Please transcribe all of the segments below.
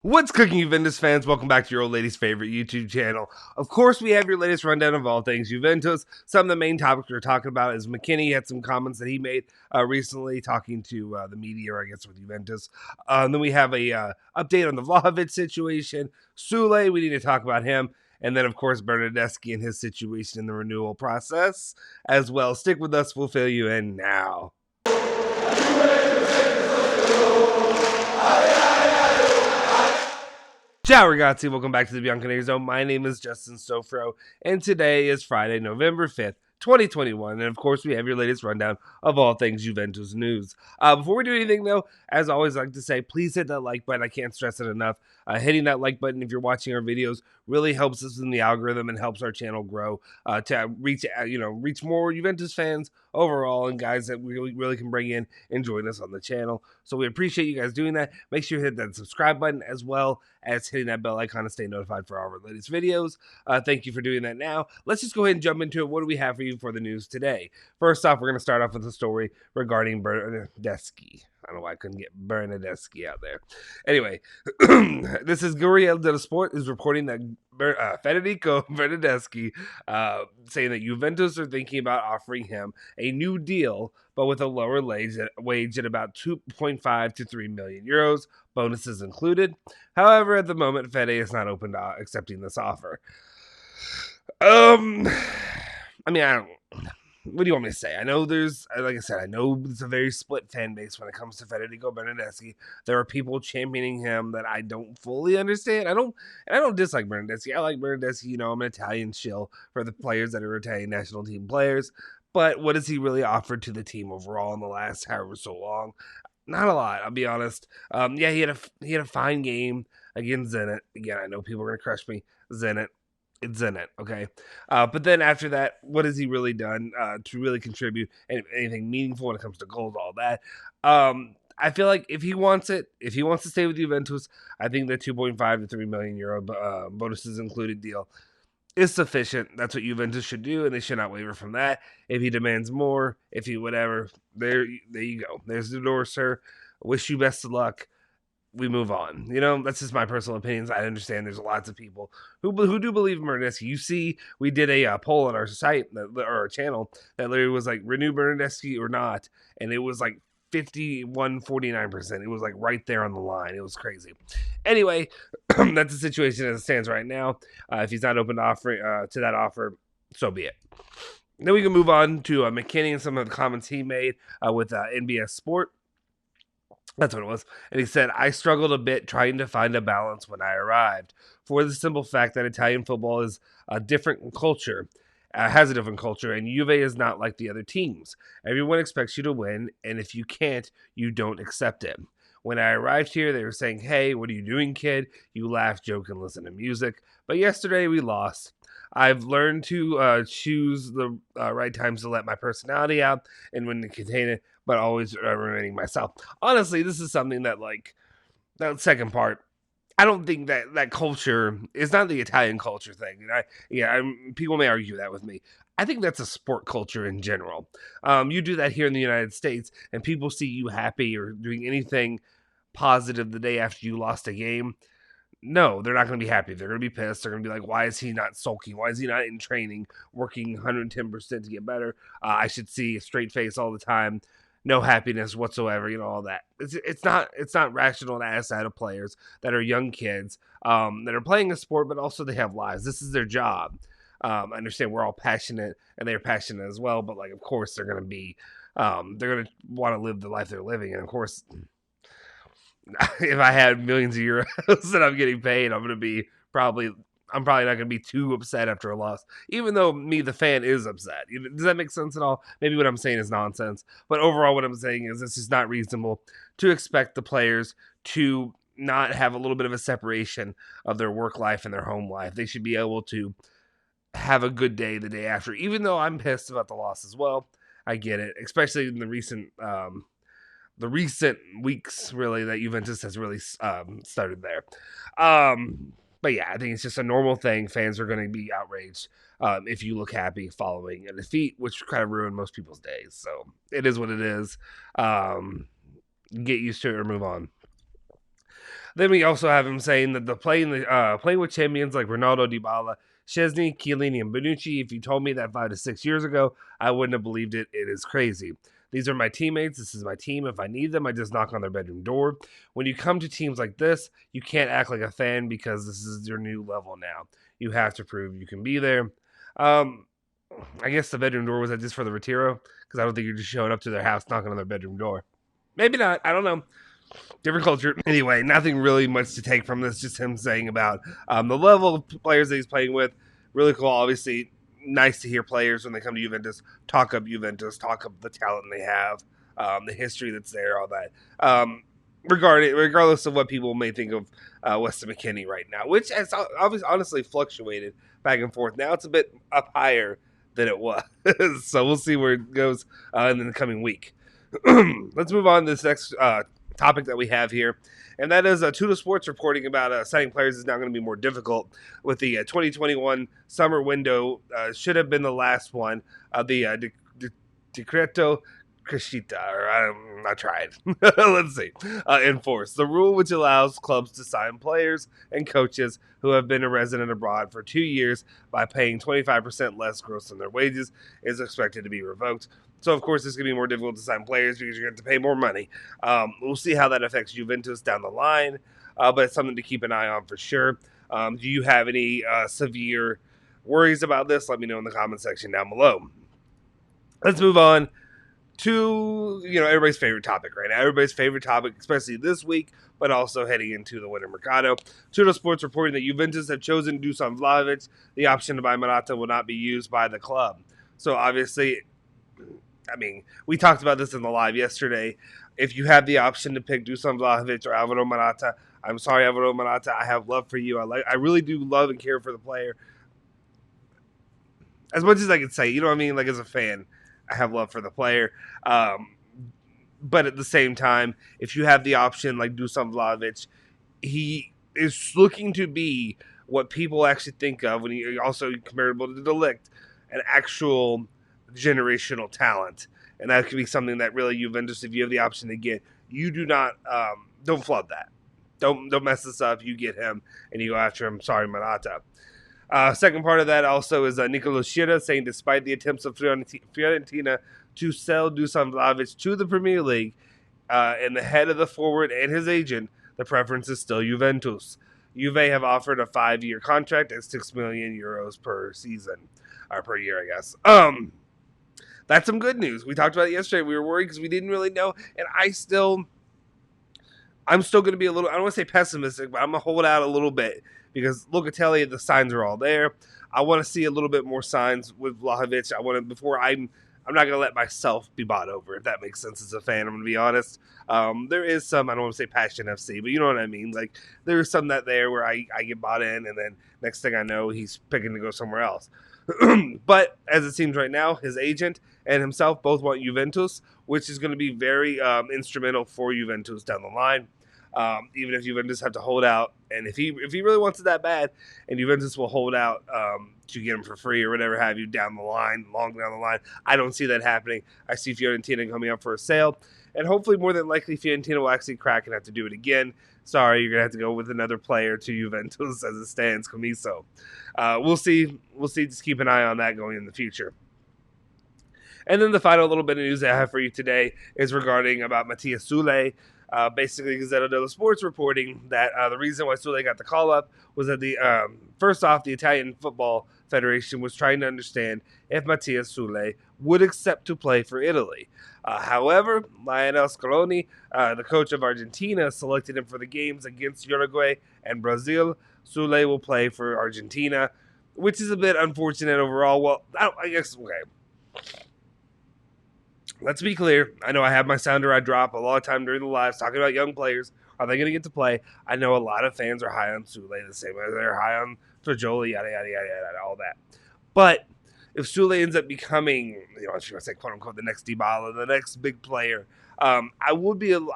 What's cooking, Juventus fans? Welcome back to your old lady's favorite YouTube channel. Of course, we have your latest rundown of all things Juventus. Some of the main topics we're talking about is McKennie had some comments that he made recently talking to the media, or I guess with Juventus. Then we have a update on the Vlahovic situation. Soule, we need to talk about him. And then, of course, Bernardeschi and his situation in the renewal process as well. Stick with us. We'll fill you in now. Ciao ragazzi, welcome back to the Bianconeri Zone. My name is Justin Stofro, and today is Friday, November 5th, 2021, and of course we have your latest rundown of all things Juventus news. Before we do anything though, as always I like to say, please hit that like button. I can't stress it enough. Hitting that like button if you're watching our videos really helps us in the algorithm and helps our channel grow to reach more Juventus fans overall and guys that we really can bring in and join us on the channel. So we appreciate you guys doing that. Make sure you hit that subscribe button as well as hitting that bell icon to stay notified for all of our latest videos. Thank you for doing that now. Let's just go ahead and jump into it. What do we have for you for the news today? First off, we're going to start off with a story regarding Bernardeschi. I don't know why I couldn't get Bernardeschi out there. Anyway, this is Corriere dello Sport is reporting that Federico Bernardeschi saying that Juventus are thinking about offering him a new deal, but with a lower wage at about 2.5 to 3 million euros, bonuses included. However, at the moment, Fede is not open to accepting this offer. I don't. What do you want me to say? I know like I said, I know it's a very split fan base when it comes to Federico Bernardeschi. There are people championing him that I don't fully understand. I don't dislike Bernardeschi. I like Bernardeschi. You know, I'm an Italian shill for the players that are Italian national team players. But what has he really offered to the team overall in the last however so long? Not a lot, I'll be honest. Yeah, he had a fine game against Zenit. Again, I know people are gonna crush me. Zenit. It's in it, okay? But then after that, what has he really done to really contribute anything meaningful when it comes to goals, all that? I feel like if he wants to stay with Juventus, I think the 2.5 to 3 million euro bonuses included deal is sufficient. That's what Juventus should do, and they should not waver from that. If he demands more, if he whatever, there you go. There's the door, sir. Wish you best of luck. We move on. You know, that's just my personal opinions. I understand there's lots of people who do believe in Bernardeschi. You see, we did a poll on our site or our channel that literally was like renew Bernardeschi or not, and it was like 51-49%. It was like right there on the line. It was crazy. Anyway, that's the situation as it stands right now. If he's not open to offering to that offer, so be it. Then we can move on to McKennie and some of the comments he made with NBS Sport. That's what it was. And he said, I struggled a bit trying to find a balance when I arrived, for the simple fact that Italian football is a different culture, has a different culture, and Juve is not like the other teams. Everyone expects you to win, and if you can't, you don't accept it. When I arrived here, they were saying, hey, what are you doing, kid? You laugh, joke, and listen to music. But yesterday we lost. I've learned to choose the right times to let my personality out and when to contain it, but always remaining myself. Honestly, this is something that, like, that second part, I don't think that culture is not the Italian culture thing. People may argue that with me. I think that's a sport culture in general. You do that here in the United States, and people see you happy or doing anything positive the day after you lost a game. No, they're not going to be happy. They're going to be pissed. They're going to be like, why is he not sulking? Why is he not in training, working 110% to get better? I should see a straight face all the time. No happiness whatsoever, all that. It's not rational to ask that of players that are young kids that are playing a sport, but also they have lives. This is their job. I understand we're all passionate, and they're passionate as well. But like, of course, they're going to want to live the life they're living, and of course, if I had millions of euros that I'm getting paid, I'm probably not going to be too upset after a loss, even though me, the fan, is upset. Does that make sense at all? Maybe what I'm saying is nonsense, but overall what I'm saying is this is not reasonable to expect the players to not have a little bit of a separation of their work life and their home life. They should be able to have a good day the day after, even though I'm pissed about the loss as well. I get it, especially in the recent weeks, really, that Juventus has really started there. But yeah, I think it's just a normal thing. Fans are going to be outraged if you look happy following a defeat, which kind of ruined most people's days. So it is what it is. Get used to it or move on. Then we also have him saying that playing with champions like Ronaldo, Dybala, Chesney, Chiellini, and Bonucci. If you told me that 5 to 6 years ago, I wouldn't have believed it. It is crazy. These are my teammates. This is my team. If I need them, I just knock on their bedroom door. When you come to teams like this, you can't act like a fan because this is your new level now. You have to prove you can be there. Um, I guess the bedroom door was that just for the Retiro because I don't think you're just showing up to their house knocking on their bedroom door. Maybe not. I don't know. Different culture. Anyway, nothing really much to take from this. Just him saying about the level of players that he's playing with. Really cool. Obviously, nice to hear players when they come to Juventus talk up Juventus, talk up the talent they have, the history that's there, all that. Regardless of what people may think of Weston McKennie right now, which has honestly fluctuated back and forth. Now it's a bit up higher than it was. So we'll see where it goes in the coming week. Let's move on to this next topic that we have here, and that is Tudo Sports reporting about signing players is now going to be more difficult with the 2021 summer window. Should have been the last one of the Decreto Crescita, or I tried. Let's see. Enforce the rule which allows clubs to sign players and coaches who have been a resident abroad for 2 years by paying 25% less gross than their wages is expected to be revoked. So, of course, it's going to be more difficult to sign players because you're going to have to pay more money. We'll see how that affects Juventus down the line, but it's something to keep an eye on for sure. Do you have any severe worries about this? Let me know in the comment section down below. Let's move on to everybody's favorite topic right now. Everybody's favorite topic, especially this week, but also heading into the winter mercado. Tudo Sports reporting that Juventus have chosen Dusan Vlahovic. The option to buy Morata will not be used by the club. So obviously, I mean, we talked about this in the live yesterday. If you have the option to pick Dusan Vlahovic or Alvaro Morata, I'm sorry, Alvaro Morata, I have love for you. I really do love and care for the player. As much as I can say, you know what I mean? Like, as a fan, I have love for the player. But at the same time, if you have the option like Dusan Vlahovic, he is looking to be what people actually think of when he also comparable to De Ligt, an actual generational talent. And that could be something that really Juventus, if you have the option to get, you do not, don't flood that. Don't mess this up. You get him and you go after him. Sorry, Morata. Second part of that also is Nicolo Schira saying despite the attempts of Fiorentina to sell Dusan Vlahovic to the Premier League and the head of the forward and his agent, the preference is still Juventus. Juve have offered a 5-year contract at €6 million per season, or per year, I guess. That's some good news. We talked about it yesterday. We were worried because we didn't really know, and I'm still going to be a little, I don't want to say pessimistic, but I'm going to hold out a little bit because Locatelli, the signs are all there. I want to see a little bit more signs with Vlahovic. I'm not going to let myself be bought over, if that makes sense as a fan. I'm going to be honest. There is some, I don't want to say passion FC, but you know what I mean. Like, there is some that there where I get bought in, and then next thing I know, he's picking to go somewhere else. But as it seems right now, his agent and himself both want Juventus, which is going to be very instrumental for Juventus down the line. Even if Juventus have to hold out, and if he really wants it that bad, and Juventus will hold out to get him for free or whatever have you long down the line, I don't see that happening. I see Fiorentina coming up for a sale, and hopefully more than likely Fiorentina will actually crack and have to do it again. Sorry, you're going to have to go with another player to Juventus as it stands, Comiso. We'll see. Just keep an eye on that going in the future. And then the final little bit of news I have for you today is regarding about Matthias Soulé. Basically, Gazzetta dello Sport's reporting that the reason why Soule got the call up was that first off, the Italian Football Federation was trying to understand if Matthias Soule would accept to play for Italy. However, Lionel Scaloni, the coach of Argentina, selected him for the games against Uruguay and Brazil. Soule will play for Argentina, which is a bit unfortunate overall. Well, I guess, okay. Let's be clear. I know I have my sounder I drop a lot of time during the lives talking about young players. Are they going to get to play? I know a lot of fans are high on Soule the same way they're high on Fagioli, yada, yada, yada, yada, all that. But if Soule ends up becoming, I was going to say, quote unquote, the next Dybala, the next big player, I'll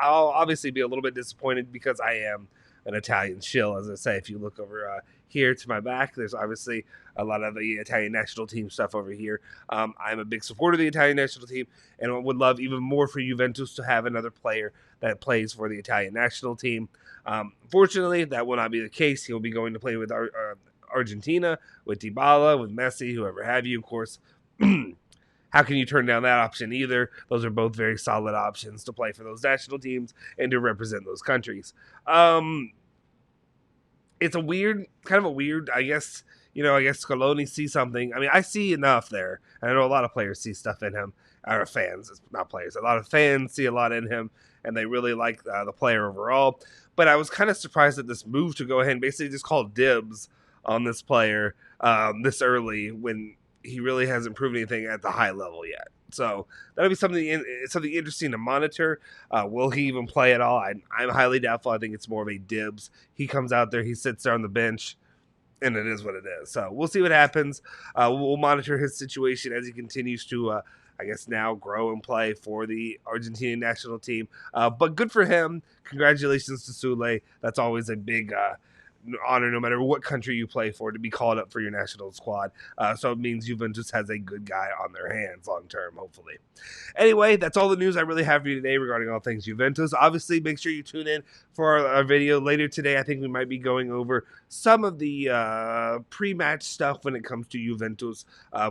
obviously be a little bit disappointed because I am. an Italian shill, as I say. If you look over here to my back, there's obviously a lot of the Italian national team stuff over here. I'm a big supporter of the Italian national team, and would love even more for Juventus to have another player that plays for the Italian national team. Fortunately, that will not be the case. He'll be going to play with Argentina, with Dybala, with Messi, whoever have you, of course. How can you turn down that option either? Those are both very solid options to play for those national teams and to represent those countries. It's kind of a weird, I guess Scaloni sees something. I mean, I see enough there. And I know a lot of players see stuff in him. Or fans, not players. A lot of fans see a lot in him, and they really like the player overall. But I was kind of surprised at this move to go ahead and basically just call dibs on this player this early when he really hasn't proven anything at the high level yet. So that'll be something interesting to monitor. Will he even play at all? I'm highly doubtful. I think it's more of a dibs. He comes out there, he sits there on the bench, and it is what it is. So we'll see what happens. We'll monitor his situation as he continues to, I guess, now grow and play for the Argentinian national team. But good for him. Congratulations to Soule. That's always a big honor, no matter what country you play for, to be called up for your national squad. So it means Juventus has a good guy on their hands long term, hopefully. Anyway, that's all the news I really have for you today regarding all things Juventus. Obviously, make sure you tune in for our video later today. I think we might be going over some of the pre-match stuff when it comes to Juventus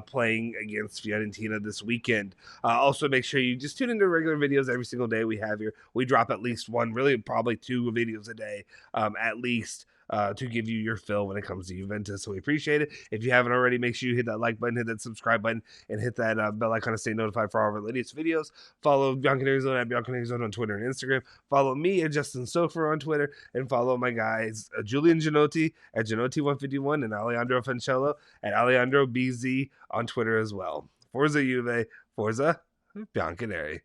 playing against Fiorentina this weekend. Also, make sure you just tune into regular videos every single day we have here. We drop at least one, really probably 2 videos a day at least. To give you your fill when it comes to Juventus. So we appreciate it. If you haven't already, make sure you hit that like button, hit that subscribe button, and hit that bell icon to stay notified for all of our latest videos. Follow Bianconeri at Bianconeri on Twitter and Instagram. Follow me at Justin Sofer on Twitter, and follow my guys Julian Genotti at Genotti151 and Alejandro Fancello at Alejandro BZ on Twitter as well. Forza Juve, Forza Bianconeri.